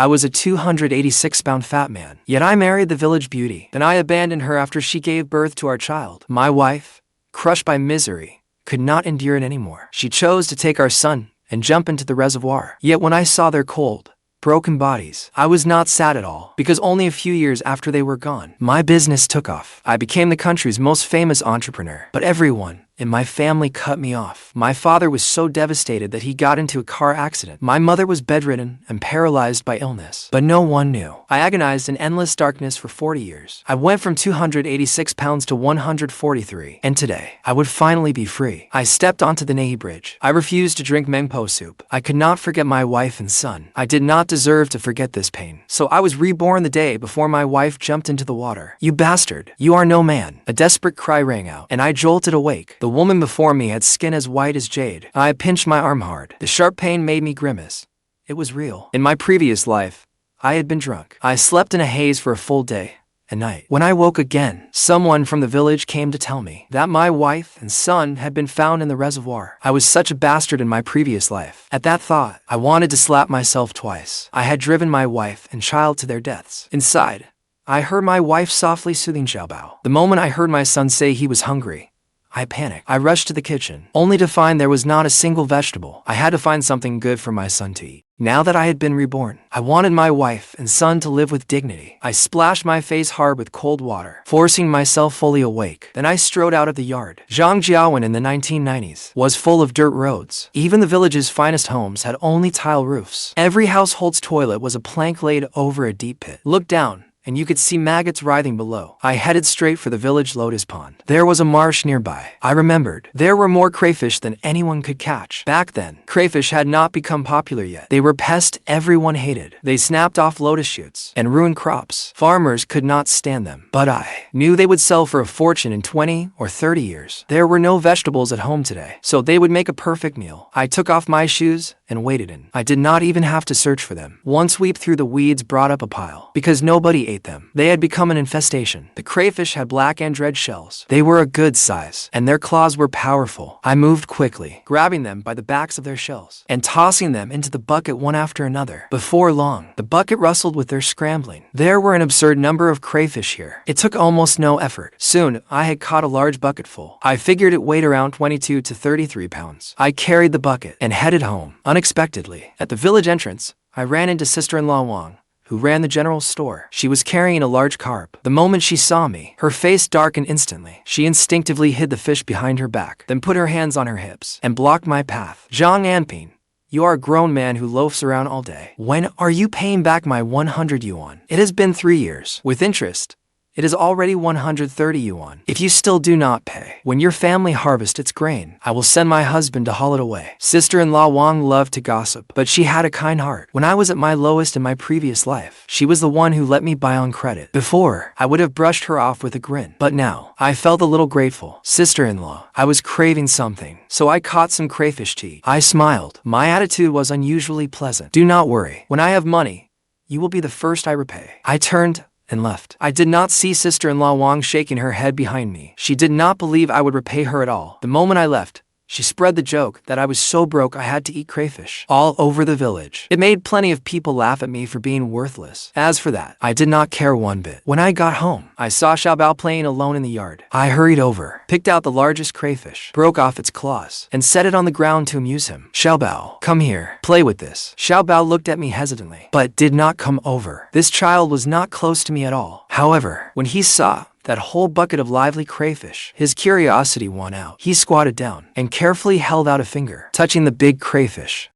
I was a 286-pound fat man. Yet I married the village beauty. Then I abandoned her after she gave birth to our child. My wife, crushed by misery, could not endure it anymore. She chose to take our son and jump into the reservoir. Yet when I saw their cold, broken bodies, I was not sad at all, because only a few years after they were gone, my business took off. I became the country's most famous entrepreneur. But everyone in my family cut me off. My father was so devastated that he got into a car accident. My mother was bedridden and paralyzed by illness. But no one knew. I agonized in endless darkness for 40 years. I went from 286 pounds to 143. And today, I would finally be free. I stepped onto the Nahi Bridge. I refused to drink mengpo soup. I could not forget my wife and son. I did not deserve to forget this pain. So I was reborn the day before my wife jumped into the water. You bastard. You are no man. A desperate cry rang out, and I jolted awake. The woman before me had skin as white as jade. I pinched my arm hard. The sharp pain made me grimace. It was real. In my previous life, I had been drunk. I slept in a haze for a full day and night. When I woke again, someone from the village came to tell me that my wife and son had been found in the reservoir. I was such a bastard in my previous life. At that thought, I wanted to slap myself twice. I had driven my wife and child to their deaths. Inside, I heard my wife softly soothing Zhao. The moment I heard my son say he was hungry, I panicked. I rushed to the kitchen, only to find there was not a single vegetable. I had to find something good for my son to eat. Now that I had been reborn, I wanted my wife and son to live with dignity. I splashed my face hard with cold water, forcing myself fully awake. Then I strode out of the yard. Zhang in the 1990s was full of dirt roads. Even the village's finest homes had only tile roofs. Every household's toilet was a plank laid over a deep pit. Look down, and you could see maggots writhing below. I headed straight for the village lotus pond. There was a marsh nearby. I remembered. There were more crayfish than anyone could catch. Back then, crayfish had not become popular yet. They were pests everyone hated. They snapped off lotus shoots and ruined crops. Farmers could not stand them. But I knew they would sell for a fortune in 20 or 30 years. There were no vegetables at home today, so they would make a perfect meal. I took off my shoes and waded in. I did not even have to search for them. One sweep through the weeds brought up a pile, because nobody ate them. They had become an infestation. The crayfish had black and red shells. They were a good size, and their claws were powerful. I moved quickly, grabbing them by the backs of their shells, and tossing them into the bucket one after another. Before long, the bucket rustled with their scrambling. There were an absurd number of crayfish here. It took almost no effort. Soon, I had caught a large bucket full. I figured it weighed around 22 to 33 pounds. I carried the bucket and headed home. Unexpectedly, at the village entrance, I ran into sister-in-law Wang, who ran the general store. She was carrying a large carp. The moment she saw me, her face darkened instantly. She instinctively hid the fish behind her back, then put her hands on her hips and blocked my path. Zhang Anping, you are a grown man who loafs around all day. When are you paying back my 100 yuan? It has been 3 years. With interest, it is already 130 yuan. If you still do not pay, when your family harvests its grain, I will send my husband to haul it away. Sister-in-law Wang loved to gossip, but she had a kind heart. When I was at my lowest in my previous life, she was the one who let me buy on credit. Before, I would have brushed her off with a grin, but now, I felt a little grateful. Sister-in-law, I was craving something, so I caught some crayfish to eat. I smiled. My attitude was unusually pleasant. Do not worry. When I have money, you will be the first I repay. I turned and left. I did not see sister-in-law Wang shaking her head behind me. She did not believe I would repay her at all. The moment I left, she spread the joke that I was so broke I had to eat crayfish all over the village. It made plenty of people laugh at me for being worthless. As for that, I did not care one bit. When I got home, I saw Zhao playing alone in the yard. I hurried over, picked out the largest crayfish, broke off its claws, and set it on the ground to amuse him. Zhao, come here, play with this. Zhao looked at me hesitantly, but did not come over. This child was not close to me at all. However, when he saw that whole bucket of lively crayfish, his curiosity won out. He squatted down and carefully held out a finger, touching the big crayfish.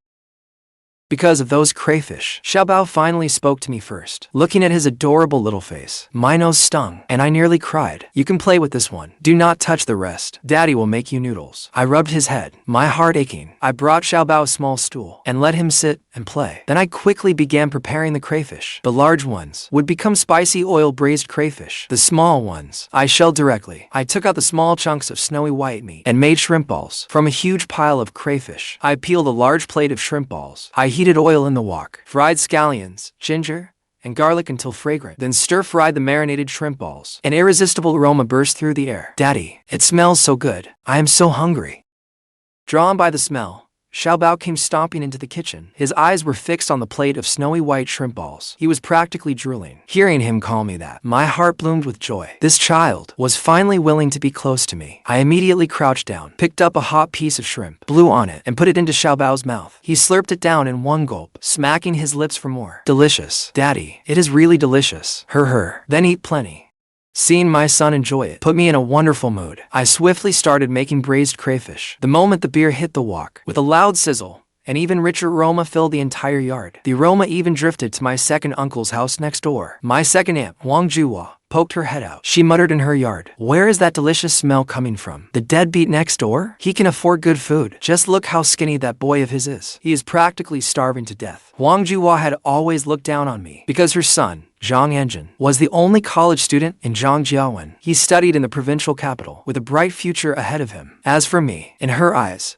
Because of those crayfish, Zhao finally spoke to me first. Looking at his adorable little face, my nose stung, and I nearly cried. You can play with this one. Do not touch the rest. Daddy will make you noodles. I rubbed his head, my heart aching. I brought Zhao a small stool and let him sit and play. Then I quickly began preparing the crayfish. The large ones would become spicy oil braised crayfish. The small ones I shelled directly. I took out the small chunks of snowy white meat and made shrimp balls. From a huge pile of crayfish, I peeled a large plate of shrimp balls. I heated oil in the wok, fried scallions, ginger, and garlic until fragrant, then stir-fried the marinated shrimp balls. An irresistible aroma burst through the air. Daddy, it smells so good. I am so hungry. Drawn by the smell, Xiao Bao came stomping into the kitchen. His eyes were fixed on the plate of snowy white shrimp balls. He was practically drooling. Hearing him call me that, my heart bloomed with joy. This child was finally willing to be close to me. I immediately crouched down, picked up a hot piece of shrimp, blew on it, and put it into Xiao Bao's mouth. He slurped it down in one gulp, smacking his lips for more. Delicious. Daddy, it is really delicious. Her. Then eat plenty. Seeing my son enjoy it put me in a wonderful mood. I swiftly started making braised crayfish. The moment the beer hit the wok, with a loud sizzle, an even richer aroma filled the entire yard. The aroma even drifted to my second uncle's house next door. My second aunt, Wang poked her head out. She muttered in her yard, "Where is that delicious smell coming from? The deadbeat next door? He can afford good food. Just look how skinny that boy of his is. He is practically starving to death." Wang had always looked down on me because her son, Zhang, was the only college student in Zhang. He studied in the provincial capital with a bright future ahead of him. As for me, in her eyes,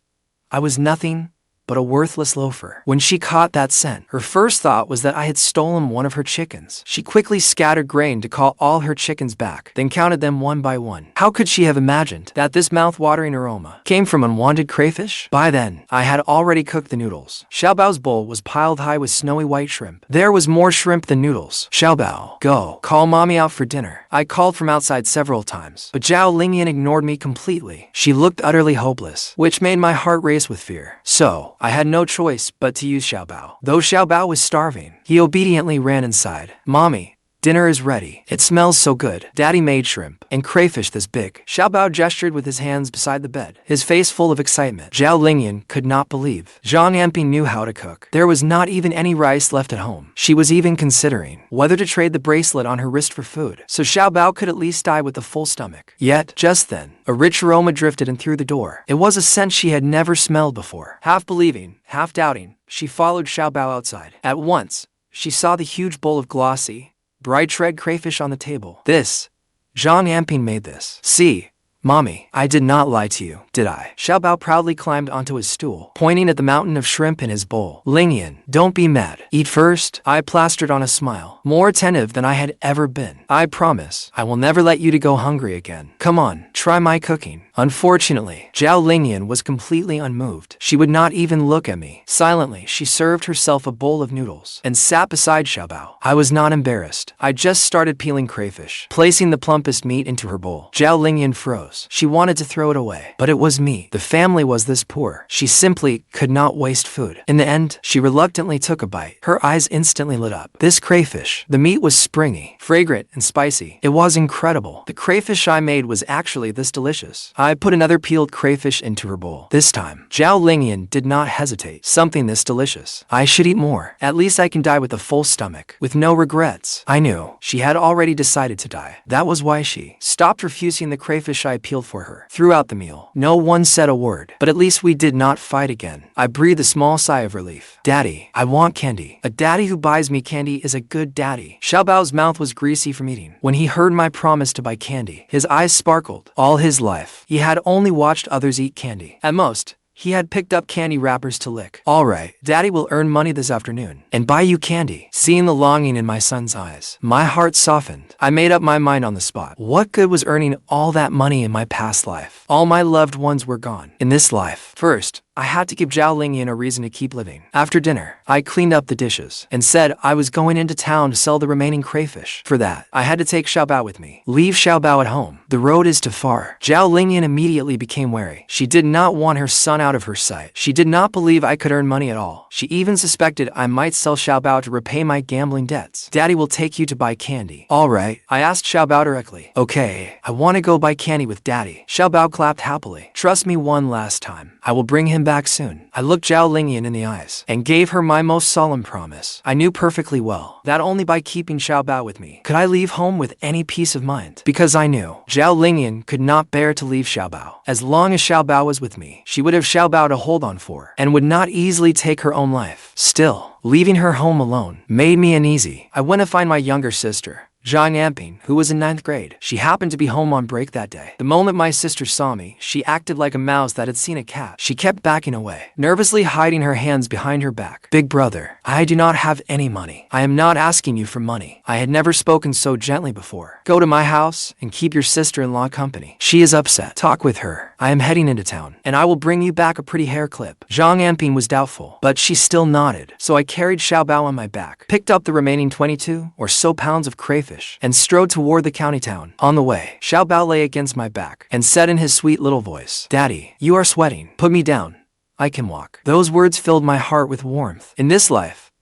I was nothing but a worthless loafer. When she caught that scent, her first thought was that I had stolen one of her chickens. She quickly scattered grain to call all her chickens back, then counted them one by one. How could she have imagined that this mouth-watering aroma came from unwanted crayfish? By then, I had already cooked the noodles. Xiao Bao's bowl was piled high with snowy white shrimp. There was more shrimp than noodles. "Xiao Bao, go. Call mommy out for dinner." I called from outside several times, but Zhao Lingyun ignored me completely. She looked utterly hopeless, which made my heart race with fear. So, I had no choice but to use Xiao Bao. Though Xiao Bao was starving, he obediently ran inside. "Mommy, dinner is ready. It smells so good. Daddy made shrimp and crayfish this big." Xiao Bao gestured with his hands beside the bed, his face full of excitement. Zhao Lingyun could not believe Anping knew how to cook. There was not even any rice left at home. She was even considering whether to trade the bracelet on her wrist for food, so Xiao Bao could at least die with a full stomach. Yet, just then, a rich aroma drifted in through the door. It was a scent she had never smelled before. Half believing, half doubting, she followed Xiao Bao outside. At once, she saw the huge bowl of glossy, bright red crayfish on the table. Anping made this. "See, Mommy, I did not lie to you, did I?" Xiao Bao proudly climbed onto his stool, pointing at the mountain of shrimp in his bowl. "Lingyun, don't be mad. Eat first." I plastered on a smile, more attentive than I had ever been. "I promise, I will never let you to go hungry again. Come on, try my cooking." Unfortunately, Zhao Lingyun was completely unmoved. She would not even look at me. Silently, she served herself a bowl of noodles and sat beside Xiao Bao. I was not embarrassed. I just started peeling crayfish, placing the plumpest meat into her bowl. Zhao Lingyun froze. She wanted to throw it away, but it was me. The family was this poor. She simply could not waste food. In the end, she reluctantly took a bite. Her eyes instantly lit up. This crayfish, the meat was springy, fragrant, and spicy. It was incredible. The crayfish I made was actually this delicious. I put another peeled crayfish into her bowl. This time, Zhao Lingyun did not hesitate. Something this delicious. I should eat more. At least I can die with a full stomach, with no regrets. I knew she had already decided to die. That was why she stopped refusing the crayfish I peeled for her. Throughout the meal, no one said a word, but at least we did not fight again. I breathed a small sigh of relief. "Daddy, I want candy. A daddy who buys me candy is a good daddy." Xiao Bao's mouth was greasy from eating. When he heard my promise to buy candy, his eyes sparkled. All his life, he had only watched others eat candy. At most, he had picked up candy wrappers to lick. "All right, Daddy will earn money this afternoon and buy you candy." Seeing the longing in my son's eyes, my heart softened. I made up my mind on the spot. What good was earning all that money in my past life? All my loved ones were gone. In this life, first, I had to give Zhao Lingyun a reason to keep living. After dinner, I cleaned up the dishes and said I was going into town to sell the remaining crayfish. For that, I had to take Xiao Bao with me. Leave Xiao Bao at home. The road is too far. Zhao Lingyun immediately became wary. She did not want her son out of her sight. She did not believe I could earn money at all. She even suspected I might sell Xiao Bao to repay my gambling debts. "Daddy will take you to buy candy." "All right," I asked Xiao Bao directly. "Okay, I want to go buy candy with Daddy." Xiao Bao clapped happily. "Trust me one last time. I will bring him back soon." I looked Zhao Lingyun in the eyes and gave her my most solemn promise. I knew perfectly well that only by keeping Xiao Bao with me could I leave home with any peace of mind. Because I knew Zhao Lingyun could not bear to leave Xiao Bao. As long as Xiao Bao was with me, she would have Xiao Bao to hold on for and would not easily take her own life. Still, leaving her home alone made me uneasy. I went to find my younger sister, Anping, who was in 9th grade. She happened to be home on break that day. The moment my sister saw me, she acted like a mouse that had seen a cat. She kept backing away, nervously hiding her hands behind her back. "Big brother, I do not have any money. I am not asking you for money." I had never spoken so gently before. "Go to my house and keep your sister-in-law company. She is upset. Talk with her. I am heading into town, and I will bring you back a pretty hair clip. Zhang Anping was doubtful, but she still nodded. So I carried Xiaobao on my back, picked up the remaining 22 or so pounds of crayfish, and strode toward the county town. On the way, Xiaobao lay against my back and said in his sweet little voice, "Daddy, you are sweating. Put me down. I can walk." Those words filled my heart with warmth. In this life,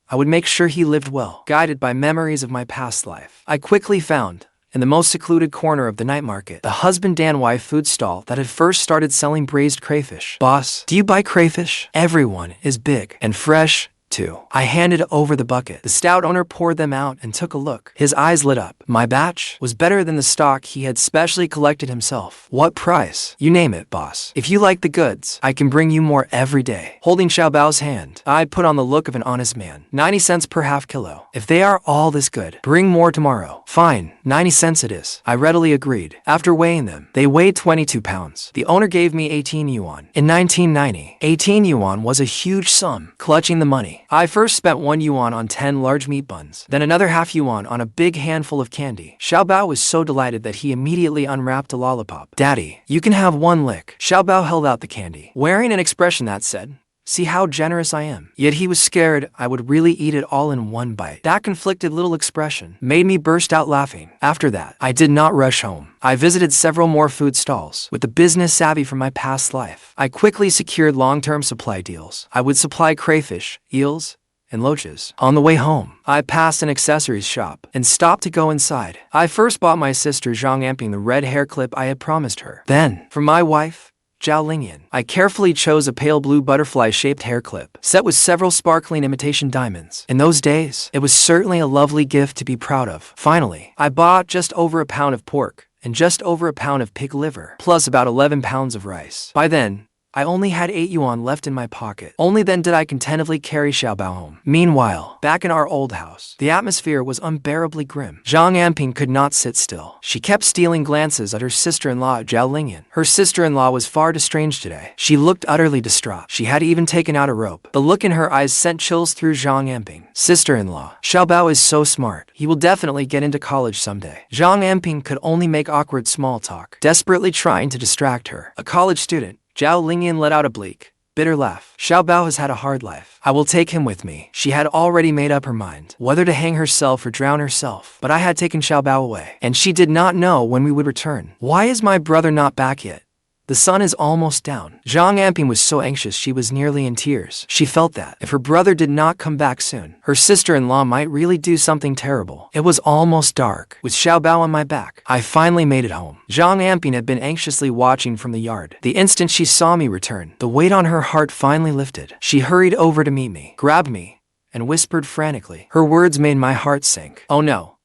I would make sure he lived well. Guided by memories of my past life, I quickly found, in the most secluded corner of the night market, the husband and wife food stall that had first started selling braised crayfish. "Boss, do you buy crayfish? Everyone is big and fresh, too." I handed over the bucket. The stout owner poured them out and took a look. His eyes lit up. My batch was better than the stock he had specially collected himself. "What price?" "You name it, boss. If you like the goods, I can bring you more every day." Holding Xiaobao's hand, I put on the look of an honest man. 90 cents per half kilo. "If they are all this good, bring more tomorrow." "Fine, 90 cents it is." I readily agreed. After weighing them, they weighed 22 pounds. The owner gave me 18 yuan. In 1990, 18 yuan was a huge sum. Clutching the money, I first spent 1 yuan on 10 large meat buns, then another half yuan on a big handful of candy. Xiaobao was so delighted that he immediately unwrapped a lollipop. "Daddy, you can have one lick." Xiaobao held out the candy, wearing an expression that said, "See how generous I am." Yet he was scared I would really eat it all in one bite. That conflicted little expression made me burst out laughing. After that, I did not rush home. I visited several more food stalls. With the business savvy from my past life, I quickly secured long-term supply deals. I would supply crayfish, eels, and loaches. On the way home, I passed an accessories shop and stopped to go inside. I first bought my sister Zhang Anping the red hair clip I had promised her. Then, for my wife, Zhao Lingyun, I carefully chose a pale blue butterfly-shaped hair clip, set with several sparkling imitation diamonds. In those days, it was certainly a lovely gift to be proud of. Finally, I bought just over a pound of pork and just over a pound of pig liver, plus about 11 pounds of rice. By then, I only had 8 yuan left in my pocket. Only then did I contentedly carry Xiaobao home. Meanwhile, back in our old house, the atmosphere was unbearably grim. Zhang Anping could not sit still. She kept stealing glances at her sister-in-law, Zhao Lingyun. Her sister-in-law was far too strange today. She looked utterly distraught. She had even taken out a rope. The look in her eyes sent chills through Zhang Anping. "Sister-in-law, Xiaobao is so smart. He will definitely get into college someday." Zhang Anping could only make awkward small talk, desperately trying to distract her. A college student, Zhao Lingyun let out a bleak, bitter laugh. "Xiaobao has had a hard life. I will take him with me." She had already made up her mind, whether to hang herself or drown herself. But I had taken Xiaobao away, and she did not know when we would return. "Why is my brother not back yet? The sun is almost down." Zhang Anping was so anxious she was nearly in tears. She felt that, if her brother did not come back soon, her sister-in-law might really do something terrible. It was almost dark. With Xiaobao on my back, I finally made it home. Zhang Anping had been anxiously watching from the yard. The instant she saw me return, the weight on her heart finally lifted. She hurried over to meet me, grabbed me, and whispered frantically. Her words made my heart sink. Oh no.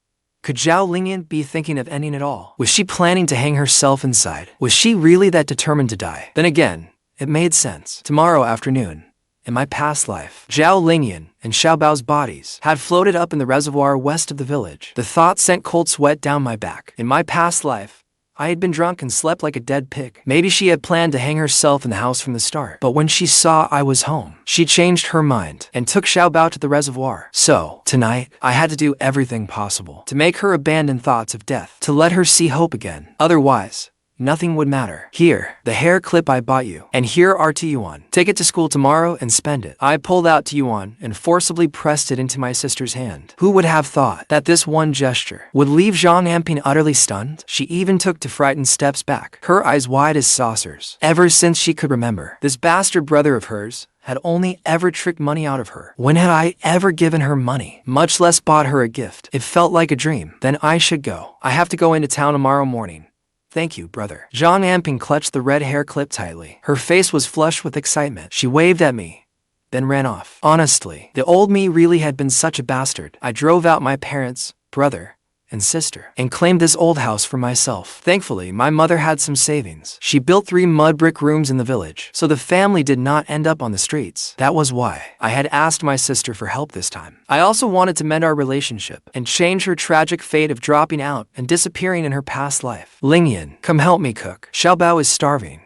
Could Zhao Lingyun be thinking of ending it all? Was she planning to hang herself inside? Was she really that determined to die? Then again, it made sense. Tomorrow afternoon, in my past life, Zhao Lingyun and Xiaobao's bodies had floated up in the reservoir west of the village. The thought sent cold sweat down my back. In my past life, I had been drunk and slept like a dead pig. Maybe she had planned to hang herself in the house from the start. But when she saw I was home, she changed her mind and took Xiaobao to the reservoir. So, tonight, I had to do everything possible to make her abandon thoughts of death, to let her see hope again. Otherwise, nothing would matter. "Here, the hair clip I bought you, and here are 2 yuan. Take it to school tomorrow and spend it." I pulled out 2 yuan and forcibly pressed it into my sister's hand. Who would have thought that this one gesture would leave Zhang Anping utterly stunned? She even took 2 frightened steps back, her eyes wide as saucers. Ever since she could remember, this bastard brother of hers had only ever tricked money out of her. When had I ever given her money, much less bought her a gift? It felt like a dream. Then I should go. I have to go into town tomorrow morning. "Thank you, brother." Zhang Anping clutched the red hair clip tightly. Her face was flushed with excitement. She waved at me, then ran off. Honestly, the old me really had been such a bastard. I drove out my parents, brother, and sister, and claimed this old house for myself. Thankfully, my mother had some savings. She built 3 mud brick rooms in the village, so the family did not end up on the streets. That was why I had asked my sister for help this time. I also wanted to mend our relationship and change her tragic fate of dropping out and disappearing in her past life. "Lingyun, come help me cook. Xiaobao is starving."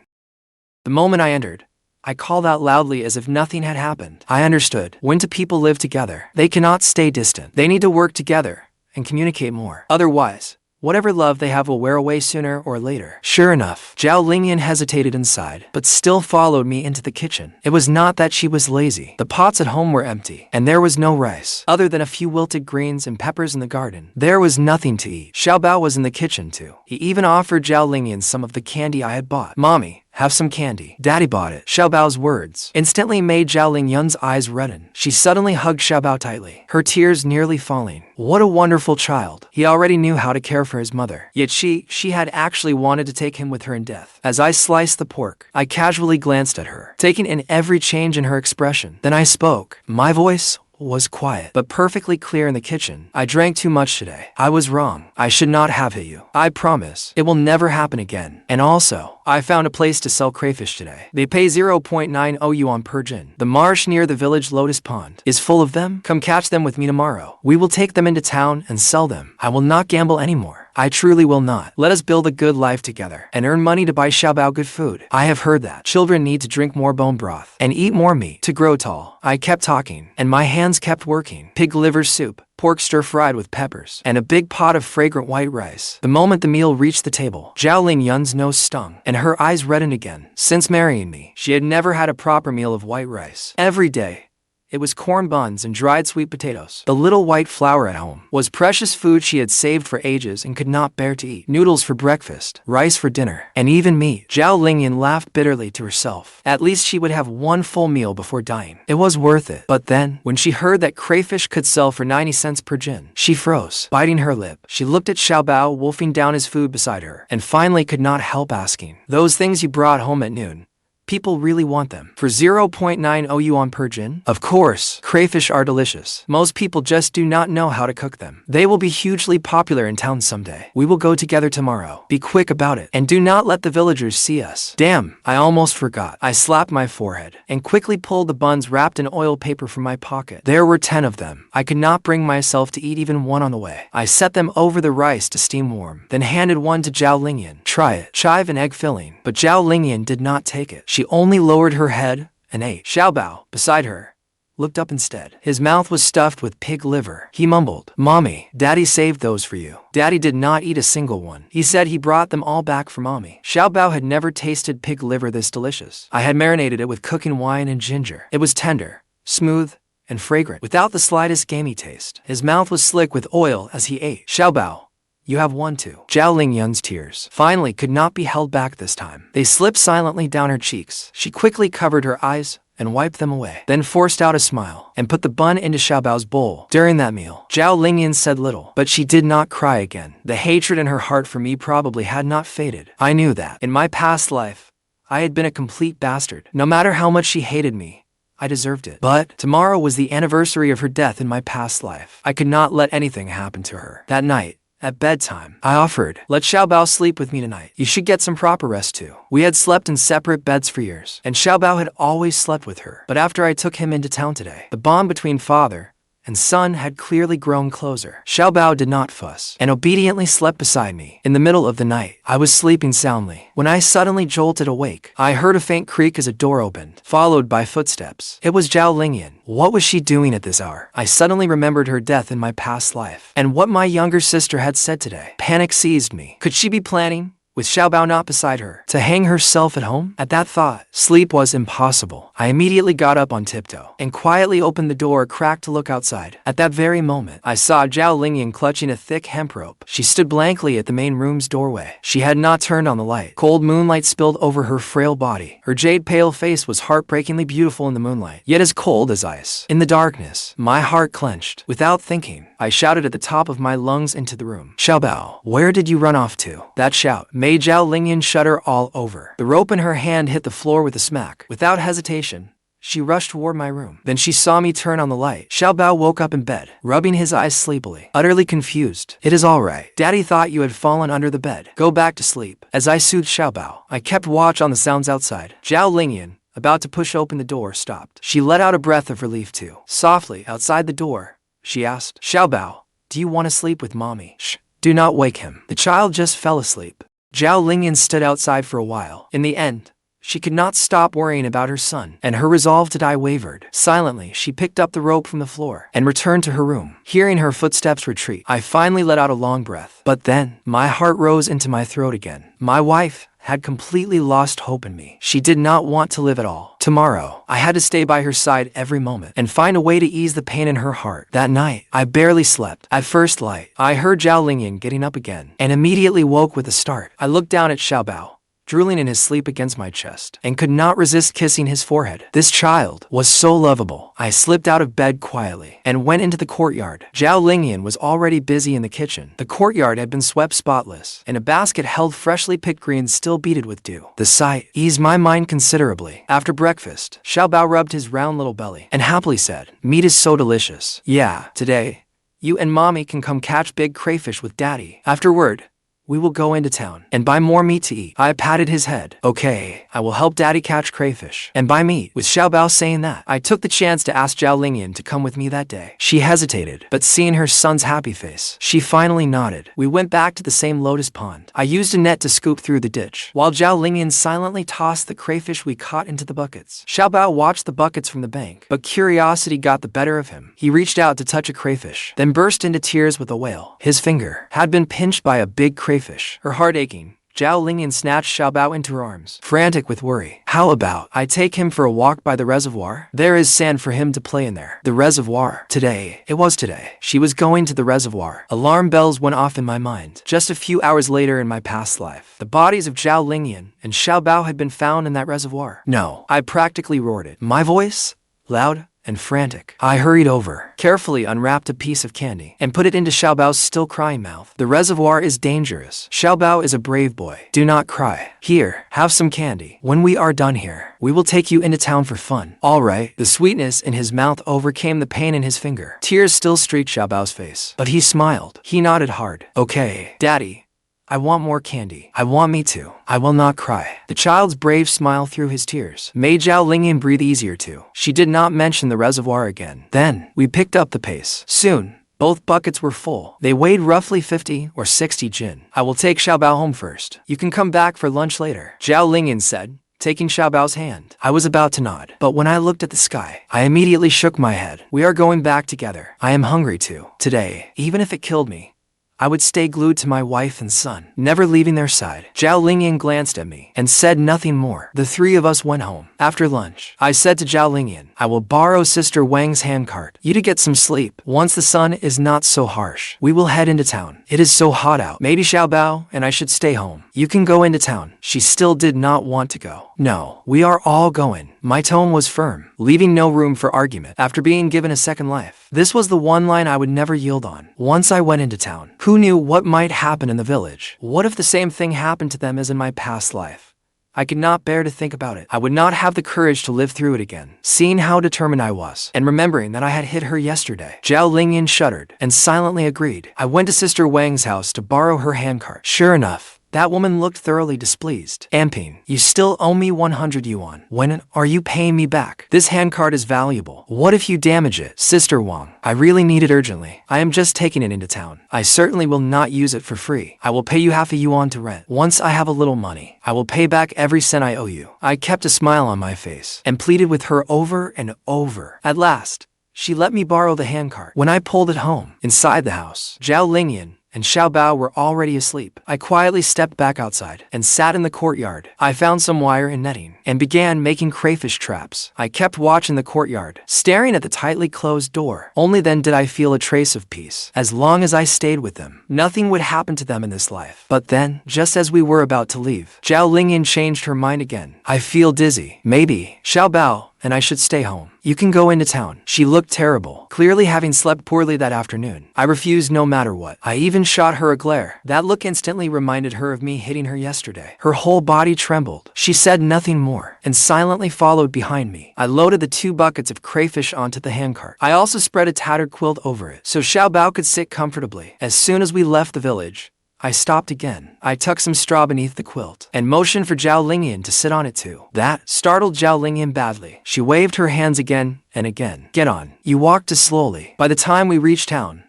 The moment I entered, I called out loudly as if nothing had happened. I understood. When two people live together, they cannot stay distant. They need to work together and communicate more. Otherwise, Whatever love they have will wear away sooner or later. Sure enough, Zhao Lingyun hesitated inside, but still followed me into the kitchen. It was not that she was lazy. The pots at home were empty, and there was no rice. Other than a few wilted greens and peppers in the garden, there was nothing to eat. Xiaobao was in the kitchen too. He even offered Zhao Lingyun some of the candy I had bought. Mommy, have some candy. Daddy bought it. Xiaobao's words instantly made Zhao Lingyun's eyes redden. She suddenly hugged Xiaobao tightly, her tears nearly falling. What a wonderful child. He already knew how to care for his mother. Yet she had actually wanted to take him with her in death. As I sliced the pork, I casually glanced at her, taking in every change in her expression. Then I spoke. My voice was quiet, but perfectly clear in the kitchen. I drank too much today. I was wrong. I should not have hit you. I promise it will never happen again. And also, I found a place to sell crayfish today. They pay 0.90 yuan per jin. The marsh near the village lotus pond is full of them. Come catch them with me tomorrow. We will take them into town and sell them. I will not gamble anymore. I truly will not. Let us build a good life together and earn money to buy Xiaobao good food. I have heard that children need to drink more bone broth and eat more meat to grow tall. I kept talking, and my hands kept working. Pig liver soup, pork stir-fried with peppers, and a big pot of fragrant white rice. The moment the meal reached the table, Zhao Lingyun's nose stung, and her eyes reddened again. Since marrying me, she had never had a proper meal of white rice. Every day, it was corn buns and dried sweet potatoes. The little white flour at home was precious food she had saved for ages and could not bear to eat. Noodles for breakfast, rice for dinner, and even meat. Zhao Lingyun laughed bitterly to herself. At least she would have one full meal before dying. It was worth it. But then, when she heard that crayfish could sell for 90 cents per jin, she froze, biting her lip. She looked at Xiaobao wolfing down his food beside her, and finally could not help asking, "Those things you brought home at noon, people really want them for 0.90 yuan per jin?" Of course, crayfish are delicious. Most people just do not know how to cook them. They will be hugely popular in town someday. We will go together tomorrow. Be quick about it, and do not let the villagers see us. Damn, I almost forgot. I slapped my forehead and quickly pulled the buns wrapped in oil paper from my pocket. There were 10 of them. I could not bring myself to eat even one on the way. I set them over the rice to steam warm, then handed one to Zhao Lingyun. Try it. Chive and egg filling. But Zhao Lingyun did not take it. She only lowered her head and ate. Xiaobao, beside her, looked up instead. His mouth was stuffed with pig liver. He mumbled, "Mommy, Daddy saved those for you." Daddy did not eat a single one. He said he brought them all back for Mommy. Xiaobao had never tasted pig liver this delicious. I had marinated it with cooking wine and ginger. It was tender, smooth, and fragrant, without the slightest gamey taste. His mouth was slick with oil as he ate. Xiaobao, you have one too. Zhao Lingyun's tears finally could not be held back this time. They slipped silently down her cheeks. She quickly covered her eyes and wiped them away, then forced out a smile and put the bun into Xiaobao's bowl. During that meal, Zhao Lingyun said little, but she did not cry again. The hatred in her heart for me probably had not faded. I knew that. In my past life, I had been a complete bastard. No matter how much she hated me, I deserved it. But tomorrow was the anniversary of her death in my past life. I could not let anything happen to her. That night, at bedtime, I offered, "Let Xiaobao sleep with me tonight. You should get some proper rest too." We had slept in separate beds for years, and Xiaobao had always slept with her. But after I took him into town today, the bond between father and son had clearly grown closer. Xiaobao did not fuss, and obediently slept beside me. In the middle of the night, I was sleeping soundly, when I suddenly jolted awake. I heard a faint creak as a door opened, followed by footsteps. It was Zhao Lingyun. What was she doing at this hour? I suddenly remembered her death in my past life, and what my younger sister had said today. Panic seized me. Could she be planning, with Xiaobao not beside her, to hang herself at home? At that thought, sleep was impossible. I immediately got up on tiptoe and quietly opened the door a crack to look outside. At that very moment, I saw Zhao Lingyun clutching a thick hemp rope. She stood blankly at the main room's doorway. She had not turned on the light. Cold moonlight spilled over her frail body. Her jade-pale face was heartbreakingly beautiful in the moonlight, yet as cold as ice. In the darkness, my heart clenched. Without thinking, I shouted at the top of my lungs into the room, "Xiaobao, where did you run off to?" That shout made Zhao Lingyun shudder all over. The rope in her hand hit the floor with a smack. Without hesitation, she rushed toward my room. Then she saw me turn on the light. Xiaobao woke up in bed, rubbing his eyes sleepily, utterly confused. "It is all right. Daddy thought you had fallen under the bed. Go back to sleep." As I soothed Xiaobao, I kept watch on the sounds outside. Zhao Lingyun, about to push open the door, stopped. She let out a breath of relief too. Softly, outside the door, she asked, "Xiaobao, do you want to sleep with Mommy?" "Shh, do not wake him. The child just fell asleep." Zhao Lingyun stood outside for a while. In the end, She could not stop worrying about her son, and her resolve to die wavered. Silently, she picked up the rope from the floor and returned to her room. Hearing her footsteps retreat, I finally let out a long breath. But then, my heart rose into my throat again. My wife had completely lost hope in me. She did not want to live at all. Tomorrow, I had to stay by her side every moment and find a way to ease the pain in her heart. That night, I barely slept. At first light, I heard Zhao Lingyun getting up again and immediately woke with a start. I looked down at Xiaobao, drooling in his sleep against my chest, and could not resist kissing his forehead. This child was so lovable. I slipped out of bed quietly and went into the courtyard. Zhao Lingyun was already busy in the kitchen. The courtyard had been swept spotless, and a basket held freshly picked greens still beaded with dew. The sight eased my mind considerably. After breakfast, Xiaobao rubbed his round little belly and happily said, "Meat is so delicious. Yeah, today, you and mommy can come catch big crayfish with daddy. Afterward, we will go into town and buy more meat to eat." I patted his head. "Okay, I will help daddy catch crayfish and buy meat." With Xiaobao saying that, I took the chance to ask Zhao Lingyun to come with me that day. She hesitated, but seeing her son's happy face, she finally nodded. We went back to the same lotus pond. I used a net to scoop through the ditch, while Zhao Lingyun silently tossed the crayfish we caught into the buckets. Xiaobao watched the buckets from the bank, but curiosity got the better of him. He reached out to touch a crayfish, then burst into tears with a wail. His finger had been pinched by a big crayfish. Her heart aching, Zhao Lingyun snatched Xiaobao into her arms, frantic with worry. "How about I take him for a walk by the reservoir? There is sand for him to play in there." The reservoir. Today. It was today. She was going to the reservoir. Alarm bells went off in my mind. Just a few hours later in my past life, the bodies of Zhao Lingyun and Xiaobao had been found in that reservoir. No, I practically roared it. My voice, loud and frantic. I hurried over, carefully unwrapped a piece of candy, and put it into Xiaobao's still crying mouth. "The reservoir is dangerous. Xiaobao is a brave boy. Do not cry. Here, have some candy. When we are done here, we will take you into town for fun." "All right." The sweetness in his mouth overcame the pain in his finger. Tears still streaked Xiaobao's face, but he smiled. He nodded hard. "Okay, Daddy. I want more candy. I want me to. I will not cry." The child's brave smile through his tears made Zhao Lingyun breathe easier too. She did not mention the reservoir again. Then, we picked up the pace. Soon, both buckets were full. They weighed roughly 50 or 60 jin. "I will take Xiaobao home first. You can come back for lunch later," Zhao Lingyun said, taking Xiaobao's hand. I was about to nod, but when I looked at the sky, I immediately shook my head. "We are going back together. I am hungry too. Today, even if it killed me, I would stay glued to my wife and son, never leaving their side." Zhao Lingyun glanced at me and said nothing more. The three of us went home. After lunch, I said to Zhao Lingyun, "I will borrow Sister Wang's handcart. You to get some sleep. Once the sun is not so harsh, we will head into town. It is so hot out. Maybe Xiaobao and I should stay home. You can go into town." She still did not want to go. "No, we are all going." My tone was firm, leaving no room for argument. After being given a second life, this was the one line I would never yield on. Once I went into town, who knew what might happen in the village? What if the same thing happened to them as in my past life? I could not bear to think about it. I would not have the courage to live through it again. Seeing how determined I was, and remembering that I had hit her yesterday, Zhao Lingyun shuddered and silently agreed. I went to Sister Wang's house to borrow her handcart. Sure enough, that woman looked thoroughly displeased. "Anping, you still owe me 100 yuan. When are you paying me back? This handcart is valuable. What if you damage it?" "Sister Wang, I really need it urgently. I am just taking it into town. I certainly will not use it for free. I will pay you half a yuan to rent. Once I have a little money, I will pay back every cent I owe you." I kept a smile on my face and pleaded with her over and over. At last, she let me borrow the handcart. When I pulled it home, inside the house, Zhao Lingyun and Xiaobao were already asleep. I quietly stepped back outside and sat in the courtyard. I found some wire and netting and began making crayfish traps. I kept watching the courtyard, staring at the tightly closed door. Only then did I feel a trace of peace. As long as I stayed with them, nothing would happen to them in this life. But then, just as we were about to leave, Zhao Lingyun changed her mind again. "I feel dizzy. Maybe Xiaobao and I should stay home. You can go into town." She looked terrible, clearly having slept poorly that afternoon. I refused no matter what. I even shot her a glare. That look instantly reminded her of me hitting her yesterday. Her whole body trembled. She said nothing more and silently followed behind me. I loaded the 2 buckets of crayfish onto the handcart. I also spread a tattered quilt over it so Xiaobao could sit comfortably. As soon as we left the village, I stopped again. I tucked some straw beneath the quilt and motioned for Zhao Lingyun to sit on it too. That startled Zhao Lingyun badly. She waved her hands again and again. "Get on." You walked too slowly. By the time we reached town,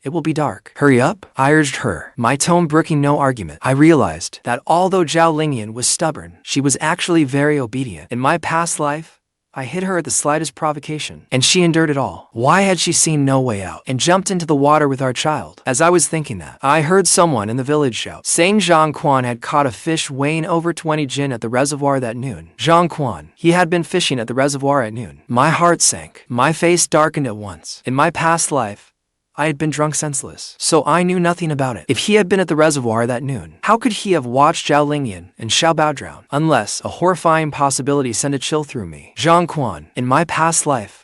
It will be dark. Hurry up, I urged her, my tone brooking no argument. I realized that although Zhao Lingyun was stubborn, she was actually very obedient. In my past life, I hit her at the slightest provocation, and she endured it all. Why had she seen no way out and jumped into the water with our child? As I was thinking that, I heard someone in the village shout, saying Zhang Quan had caught a fish weighing over 20 jin at the reservoir that noon. Zhang Quan, he had been fishing at the reservoir at noon. My heart sank. My face darkened at once. In my past life, I had been drunk senseless, so I knew nothing about it. If he had been at the reservoir that noon, how could he have watched Zhao Lingyun and Xiaobao drown? Unless a horrifying possibility sent a chill through me. Zhang Quan, in my past life,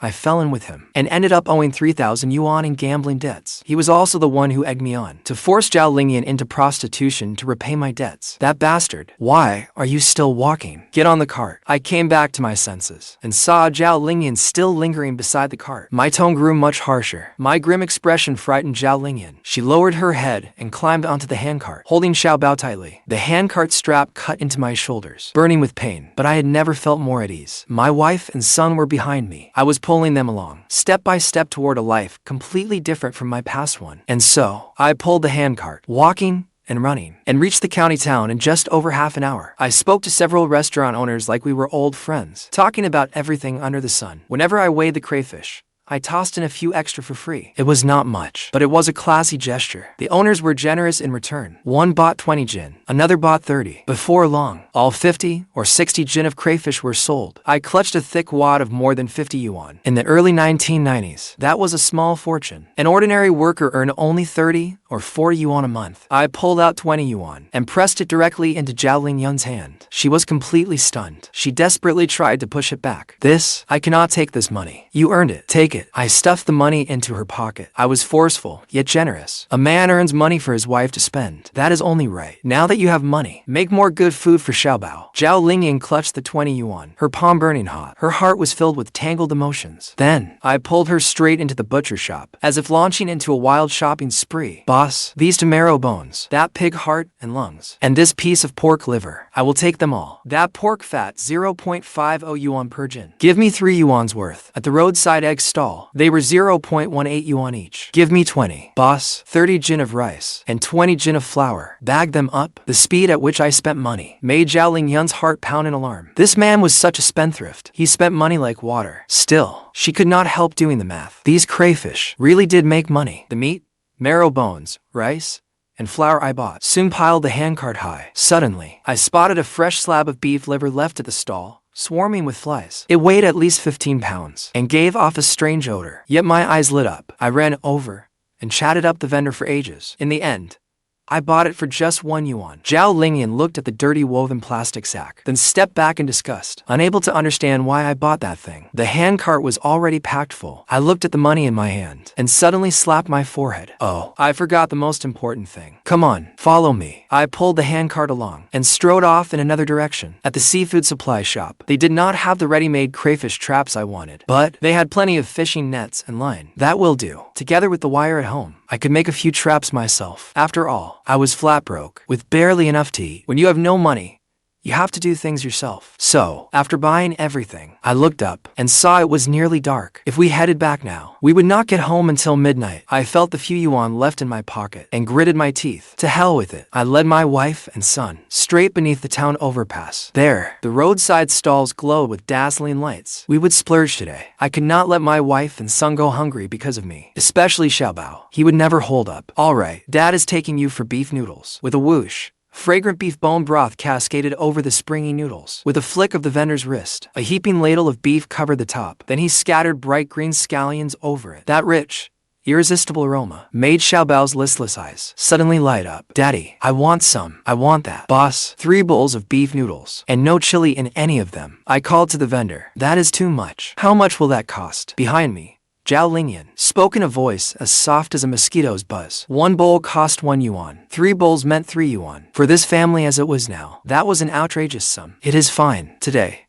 I fell in with him and ended up owing 3,000 yuan in gambling debts. He was also the one who egged me on to force Zhao Lingyun into prostitution to repay my debts. That bastard. Why are you still walking? Get on the cart. I came back to my senses and saw Zhao Lingyun still lingering beside the cart. My tone grew much harsher. My grim expression frightened Zhao Lingyun. She lowered her head and climbed onto the handcart, holding Xiaobao tightly. The handcart strap cut into my shoulders, burning with pain, but I had never felt more at ease. My wife and son were behind me. I was pulling them along, step by step toward a life completely different from my past one. And so, I pulled the handcart, walking and running, and reached the county town in just over half an hour. I spoke to several restaurant owners like we were old friends, talking about everything under the sun. Whenever I weighed the crayfish, I tossed in a few extra for free. It was not much, but it was a classy gesture. The owners were generous in return. One bought 20 jin, another bought 30. Before long, all 50 or 60 jin of crayfish were sold. I clutched a thick wad of more than 50 yuan. In the early 1990s, that was a small fortune. An ordinary worker earned only 30 or 40 yuan a month. I pulled out 20 yuan and pressed it directly into Zhao Lingyun's hand. She was completely stunned. She desperately tried to push it back. I cannot take this money. You earned it. Take it. I stuffed the money into her pocket. I was forceful, yet generous. A man earns money for his wife to spend. That is only right. Now that you have money, make more good food for Xiaobao. Zhao Lingyun clutched the 20 yuan, her palm burning hot. Her heart was filled with tangled emotions. Then, I pulled her straight into the butcher shop, as if launching into a wild shopping spree. Boss, these two marrow bones, that pig heart and lungs, and this piece of pork liver, I will take them all. That pork fat, 0.50 yuan per jin. Give me 3 yuan's worth. At the roadside egg stall, they were 0.18 yuan each. Give me 20. Boss, 30 jin of rice and 20 jin of flour. Bag them up. The speed at which I spent money made Zhao Lingyun's heart pound in alarm. This man was such a spendthrift. He spent money like water. Still, she could not help doing the math. These crayfish really did make money. The meat, marrow bones, rice, and flour I bought soon piled the handcart high. Suddenly, I spotted a fresh slab of beef liver left at the stall, swarming with flies. It weighed at least 15 pounds and gave off a strange odor. Yet my eyes lit up. I ran over and chatted up the vendor for ages. In the end, I bought it for just 1 yuan. Zhao Lingyun looked at the dirty woven plastic sack, then stepped back in disgust, unable to understand why I bought that thing. The handcart was already packed full. I looked at the money in my hand and suddenly slapped my forehead. Oh, I forgot the most important thing. Come on, follow me. I pulled the handcart along and strode off in another direction. At the seafood supply shop, they did not have the ready-made crayfish traps I wanted, but they had plenty of fishing nets and line. That will do. Together with the wire at home, I could make a few traps myself. After all, I was flat broke, with barely enough to eat. When you have no money, you have to do things yourself. So, after buying everything, I looked up and saw it was nearly dark. If we headed back now, we would not get home until midnight. I felt the few yuan left in my pocket and gritted my teeth. To hell with it. I led my wife and son straight beneath the town overpass. There, the roadside stalls glowed with dazzling lights. We would splurge today. I could not let my wife and son go hungry because of me, especially Xiaobao. He would never hold up. All right, Dad is taking you for beef noodles. With a whoosh, fragrant beef bone broth cascaded over the springy noodles. With a flick of the vendor's wrist, a heaping ladle of beef covered the top. Then he scattered bright green scallions over it. That rich, irresistible aroma made Xiaobao's listless eyes suddenly light up. Daddy, I want some. I want that. Boss, 3 bowls of beef noodles, and no chili in any of them. I called to the vendor. That is too much. How much will that cost? Behind me, Zhao Lingyun spoke in a voice as soft as a mosquito's buzz. 1 bowl cost 1 yuan. 3 bowls meant 3 yuan. For this family as it was now, that was an outrageous sum. It is fine. Today,